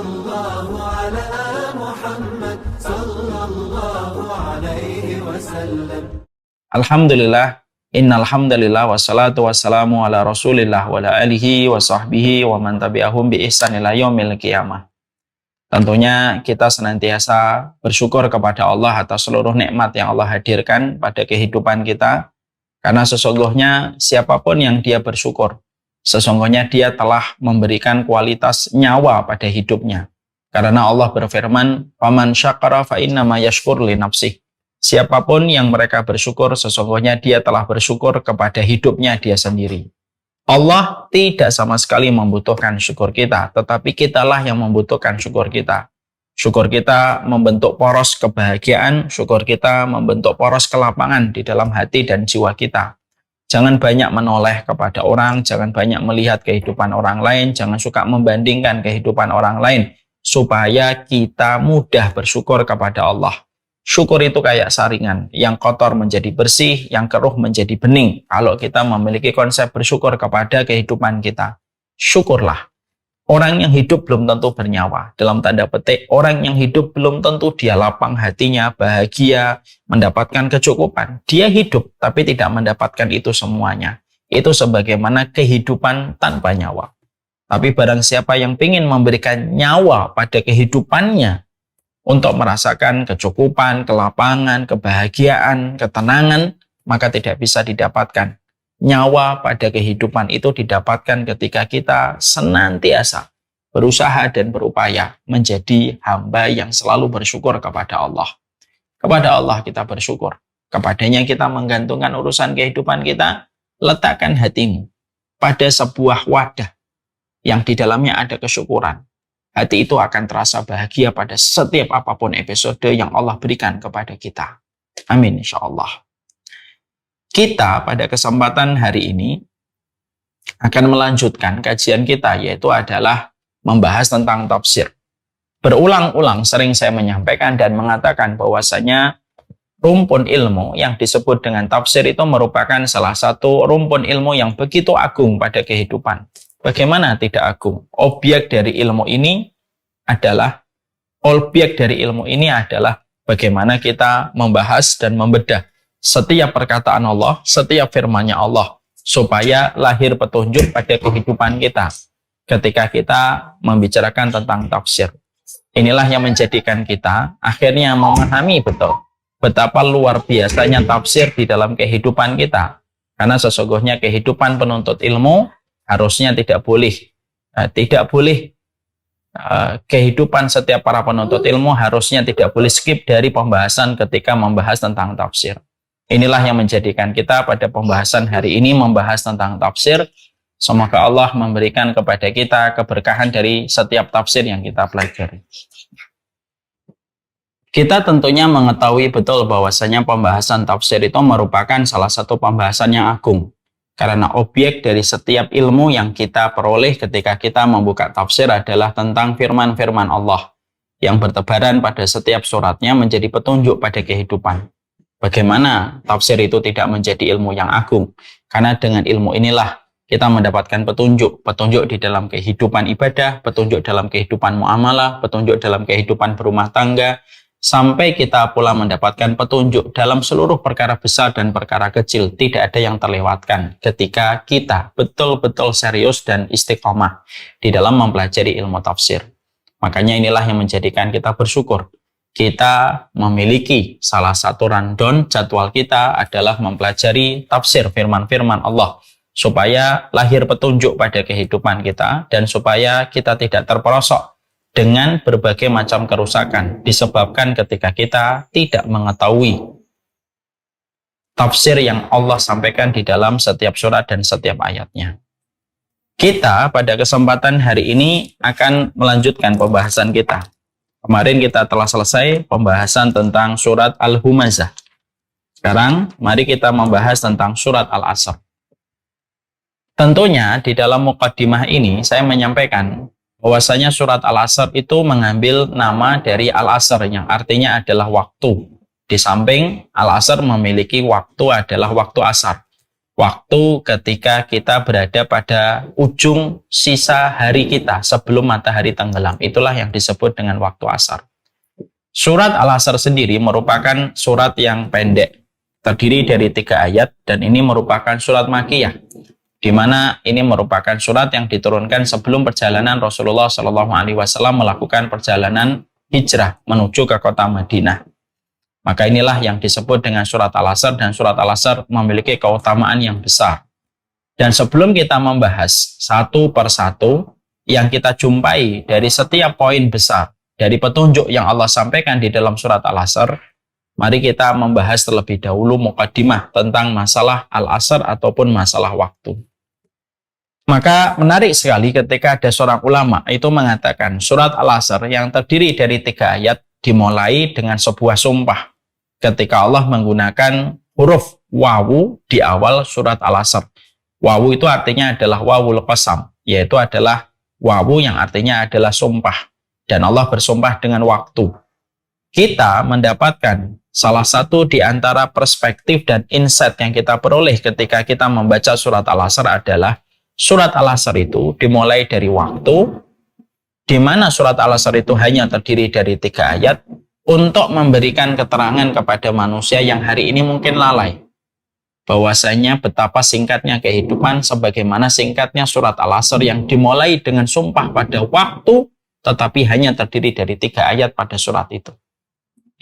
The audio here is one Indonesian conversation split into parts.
الله على محمد صلى الله عليه وسلم. Alhamdulillah, innalhamdulillah wassalatu wassalamu ala rasulillah wa ala alihi wa sahbihi wa man tabi'ahum bi ihsan ila yaumil qiyamah. Tentunya kita senantiasa bersyukur kepada Allah atas seluruh nikmat yang Allah hadirkan pada kehidupan kita. Karena sesungguhnya siapapun yang dia bersyukur, sesungguhnya dia telah memberikan kualitas nyawa pada hidupnya. Karena Allah berfirman, "Faman syakara fa innama yashkur li nafsih." Siapapun yang mereka bersyukur, sesungguhnya dia telah bersyukur kepada hidupnya dia sendiri. Allah tidak sama sekali membutuhkan syukur kita, tetapi kitalah yang membutuhkan syukur kita. Syukur kita membentuk poros kebahagiaan, syukur kita membentuk poros kelapangan di dalam hati dan jiwa kita. Jangan banyak menoleh kepada orang, jangan banyak melihat kehidupan orang lain, jangan suka membandingkan kehidupan orang lain, supaya kita mudah bersyukur kepada Allah. Syukur itu kayak saringan, yang kotor menjadi bersih, yang keruh menjadi bening. Kalau kita memiliki konsep bersyukur kepada kehidupan kita, syukurlah. Orang yang hidup belum tentu bernyawa. Dalam tanda petik, orang yang hidup belum tentu dia lapang hatinya, bahagia, mendapatkan kecukupan. Dia hidup, tapi tidak mendapatkan itu semuanya. Itu sebagaimana kehidupan tanpa nyawa. Tapi barang siapa yang ingin memberikan nyawa pada kehidupannya, untuk merasakan kecukupan, kelapangan, kebahagiaan, ketenangan, maka tidak bisa didapatkan. Nyawa pada kehidupan itu didapatkan ketika kita senantiasa berusaha dan berupaya menjadi hamba yang selalu bersyukur kepada Allah. Kepada Allah kita bersyukur. Kepadanya kita menggantungkan urusan kehidupan kita. Letakkan hatimu pada sebuah wadah yang di dalamnya ada kesyukuran. Hati itu akan terasa bahagia pada setiap apapun episode yang Allah berikan kepada kita. Amin insyaallah. Kita pada kesempatan hari ini akan melanjutkan kajian kita, yaitu adalah membahas tentang tafsir. Berulang-ulang sering saya menyampaikan dan mengatakan bahwasanya rumpun ilmu yang disebut dengan tafsir itu merupakan salah satu rumpun ilmu yang begitu agung pada kehidupan. Bagaimana tidak agung? Objek dari ilmu ini adalah bagaimana kita membahas dan membedah setiap perkataan Allah, setiap firman-Nya Allah, supaya lahir petunjuk pada kehidupan kita ketika kita membicarakan tentang tafsir. Inilah yang menjadikan kita akhirnya memahami betul betapa luar biasanya tafsir di dalam kehidupan kita. Karena sesungguhnya kehidupan penuntut ilmu harusnya kehidupan setiap para penuntut ilmu harusnya tidak boleh skip dari pembahasan ketika membahas tentang tafsir. Inilah yang menjadikan kita pada pembahasan hari ini membahas tentang tafsir. Semoga Allah memberikan kepada kita keberkahan dari setiap tafsir yang kita pelajari. Kita tentunya mengetahui betul bahwasanya pembahasan tafsir itu merupakan salah satu pembahasan yang agung. Karena objek dari setiap ilmu yang kita peroleh ketika kita membuka tafsir adalah tentang firman-firman Allah yang bertebaran pada setiap suratnya menjadi petunjuk pada kehidupan. Bagaimana tafsir itu tidak menjadi ilmu yang agung? Karena dengan ilmu inilah kita mendapatkan petunjuk di dalam kehidupan ibadah, petunjuk dalam kehidupan muamalah, petunjuk dalam kehidupan berumah tangga, sampai kita pula mendapatkan petunjuk dalam seluruh perkara besar dan perkara kecil. Tidak ada yang terlewatkan ketika kita betul-betul serius dan istiqomah di dalam mempelajari ilmu tafsir. Makanya inilah yang menjadikan kita bersyukur. Kita memiliki salah satu rundown jadwal kita adalah mempelajari tafsir firman-firman Allah supaya lahir petunjuk pada kehidupan kita dan supaya kita tidak terperosok dengan berbagai macam kerusakan disebabkan ketika kita tidak mengetahui tafsir yang Allah sampaikan di dalam setiap surat dan setiap ayatnya. Kita pada kesempatan hari ini akan melanjutkan pembahasan kita. Kemarin kita telah selesai pembahasan tentang surat Al-Humazah. Sekarang mari kita membahas tentang surat Al-Asr. Tentunya di dalam muqaddimah ini saya menyampaikan bahwasanya surat Al-Asr itu mengambil nama dari Al-Asr yang artinya adalah waktu. Di samping Al-Asr memiliki waktu adalah waktu asar. waktu ketika kita berada pada ujung sisa hari kita sebelum matahari tenggelam. Itulah yang disebut dengan waktu asar. Surat Al-Asr sendiri merupakan surat yang pendek, terdiri dari 3 ayat, dan ini merupakan surat Makkiyah, di mana ini merupakan surat yang diturunkan sebelum perjalanan Rasulullah SAW melakukan perjalanan hijrah menuju ke kota Madinah. Maka inilah yang disebut dengan surat Al-Asr, dan surat Al-Asr memiliki keutamaan yang besar. Dan sebelum kita membahas satu persatu yang kita jumpai dari setiap poin besar dari petunjuk yang Allah sampaikan di dalam surat Al-Asr, mari kita membahas terlebih dahulu muqaddimah tentang masalah Al-Asr ataupun masalah waktu. Maka menarik sekali ketika ada seorang ulama itu mengatakan surat Al-Asr yang terdiri dari 3 ayat dimulai dengan sebuah sumpah ketika Allah menggunakan huruf wawu di awal surat Al-Asr. Wawu itu artinya adalah wawul qasam, yaitu adalah wawu yang artinya adalah sumpah. Dan Allah bersumpah dengan waktu. Kita mendapatkan salah satu di antara perspektif dan insight yang kita peroleh ketika kita membaca surat Al-Asr adalah surat Al-Asr itu dimulai dari waktu, di mana surat Al-Asr itu hanya terdiri dari 3 ayat, untuk memberikan keterangan kepada manusia yang hari ini mungkin lalai, bahwasanya betapa singkatnya kehidupan, sebagaimana singkatnya surat Al-Asr yang dimulai dengan sumpah pada waktu, tetapi hanya terdiri dari 3 ayat pada surat itu.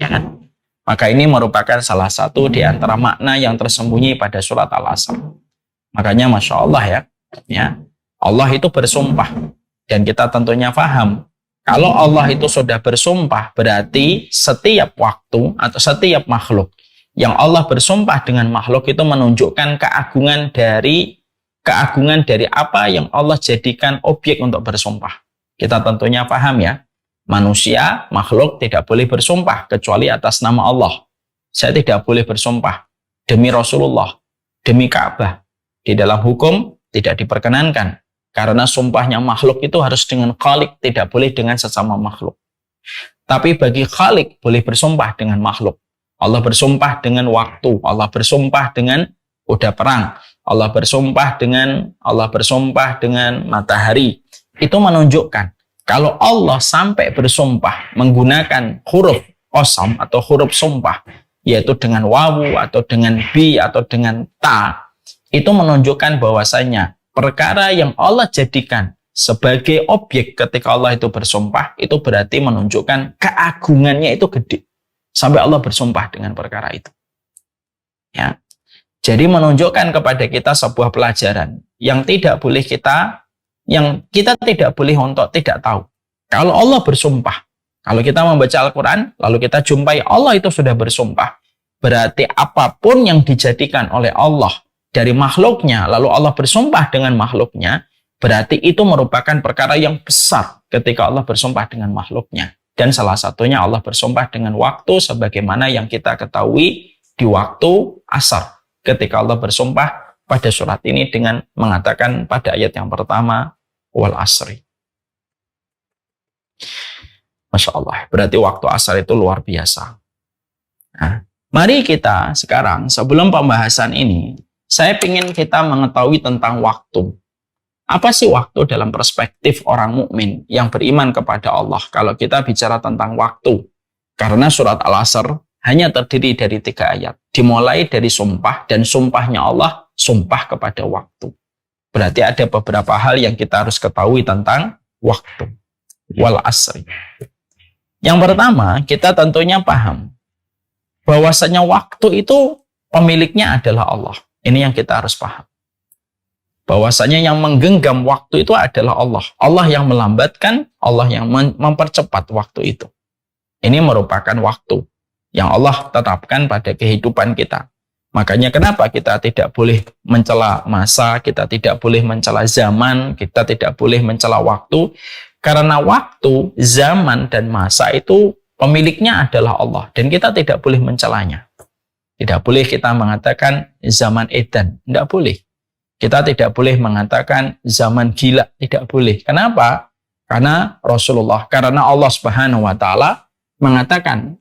Ya kan? Maka ini merupakan salah satu di antara makna yang tersembunyi pada surat Al-Asr. Makanya Masya Allah ya, Allah itu bersumpah, dan kita tentunya paham kalau Allah itu sudah bersumpah, berarti setiap waktu atau setiap makhluk yang Allah bersumpah dengan makhluk itu menunjukkan keagungan dari apa yang Allah jadikan objek untuk bersumpah. Kita tentunya paham ya, manusia, makhluk tidak boleh bersumpah kecuali atas nama Allah. Saya tidak boleh bersumpah demi Rasulullah, demi Ka'bah. Di dalam hukum tidak diperkenankan. Karena sumpahnya makhluk itu harus dengan Khalik, tidak boleh dengan sesama makhluk. Tapi bagi Khalik boleh bersumpah dengan makhluk. Allah bersumpah dengan waktu, Allah bersumpah dengan kuda perang, Allah bersumpah dengan matahari. Itu menunjukkan kalau Allah sampai bersumpah menggunakan huruf qasam atau huruf sumpah, yaitu dengan wawu atau dengan bi atau dengan ta, itu menunjukkan bahwasanya perkara yang Allah jadikan sebagai objek ketika Allah itu bersumpah, itu berarti menunjukkan keagungannya itu gede. Sampai Allah bersumpah dengan perkara itu. Ya. Jadi menunjukkan kepada kita sebuah pelajaran yang kita tidak boleh untuk tidak tahu. Kalau Allah bersumpah, kalau kita membaca Al-Quran, lalu kita jumpai Allah itu sudah bersumpah, berarti apapun yang dijadikan oleh Allah dari makhluknya, lalu Allah bersumpah dengan makhluknya, berarti itu merupakan perkara yang besar ketika Allah bersumpah dengan makhluknya. Dan salah satunya Allah bersumpah dengan waktu, sebagaimana yang kita ketahui di waktu asar. Ketika Allah bersumpah pada surat ini dengan mengatakan pada ayat yang pertama, wal asri. Masya Allah, berarti waktu asar itu luar biasa. Nah, mari kita sekarang, sebelum pembahasan ini, saya ingin kita mengetahui tentang waktu. Apa sih waktu dalam perspektif orang mukmin yang beriman kepada Allah? Kalau kita bicara tentang waktu, karena surat Al-Asr hanya terdiri dari 3 ayat. Dimulai dari sumpah, dan sumpahnya Allah sumpah kepada waktu. Berarti ada beberapa hal yang kita harus ketahui tentang waktu. Wal asri. Yang pertama, kita tentunya paham bahwasanya waktu itu pemiliknya adalah Allah. Ini yang kita harus paham. Bahwasanya yang menggenggam waktu itu adalah Allah. Allah yang melambatkan, Allah yang mempercepat waktu itu. Ini merupakan waktu yang Allah tetapkan pada kehidupan kita. Makanya kenapa kita tidak boleh mencela masa, kita tidak boleh mencela zaman, kita tidak boleh mencela waktu. Karena waktu, zaman, dan masa itu pemiliknya adalah Allah. Dan kita tidak boleh mencelanya. Tidak boleh kita mengatakan zaman edan. Tidak boleh. Kita tidak boleh mengatakan zaman gila. Tidak boleh. Kenapa? Karena Allah Subhanahu wa Ta'ala mengatakan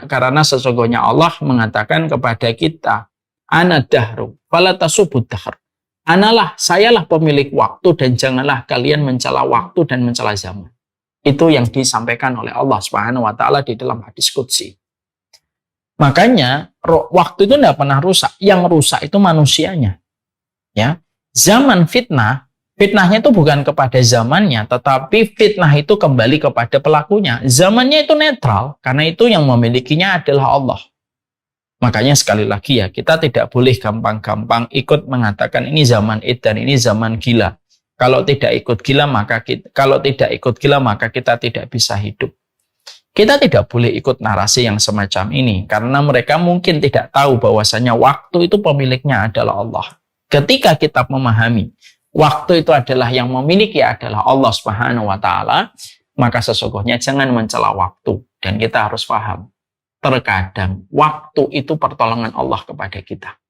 karena sesungguhnya Allah mengatakan kepada kita Ana dahru, fala tasubud dahr. Analah, sayalah pemilik waktu dan janganlah kalian mencela waktu dan mencela zaman. Itu yang disampaikan oleh Allah Subhanahu wa taala di dalam hadis qudsi. Makanya waktu itu tidak pernah rusak. Yang rusak itu manusianya. Ya. Zaman fitnah, fitnahnya itu bukan kepada zamannya, tetapi fitnah itu kembali kepada pelakunya. Zamannya itu netral, karena itu yang memilikinya adalah Allah. Makanya sekali lagi ya, kita tidak boleh gampang-gampang ikut mengatakan ini zaman edan, ini zaman gila. Kalau tidak ikut gila maka kita tidak bisa hidup. Kita tidak boleh ikut narasi yang semacam ini karena mereka mungkin tidak tahu bahwasanya waktu itu pemiliknya adalah Allah. Ketika kita memahami waktu itu adalah yang memiliki adalah Allah Subhanahu wa taala, maka sesungguhnya jangan mencela waktu dan kita harus paham. Terkadang waktu itu pertolongan Allah kepada kita.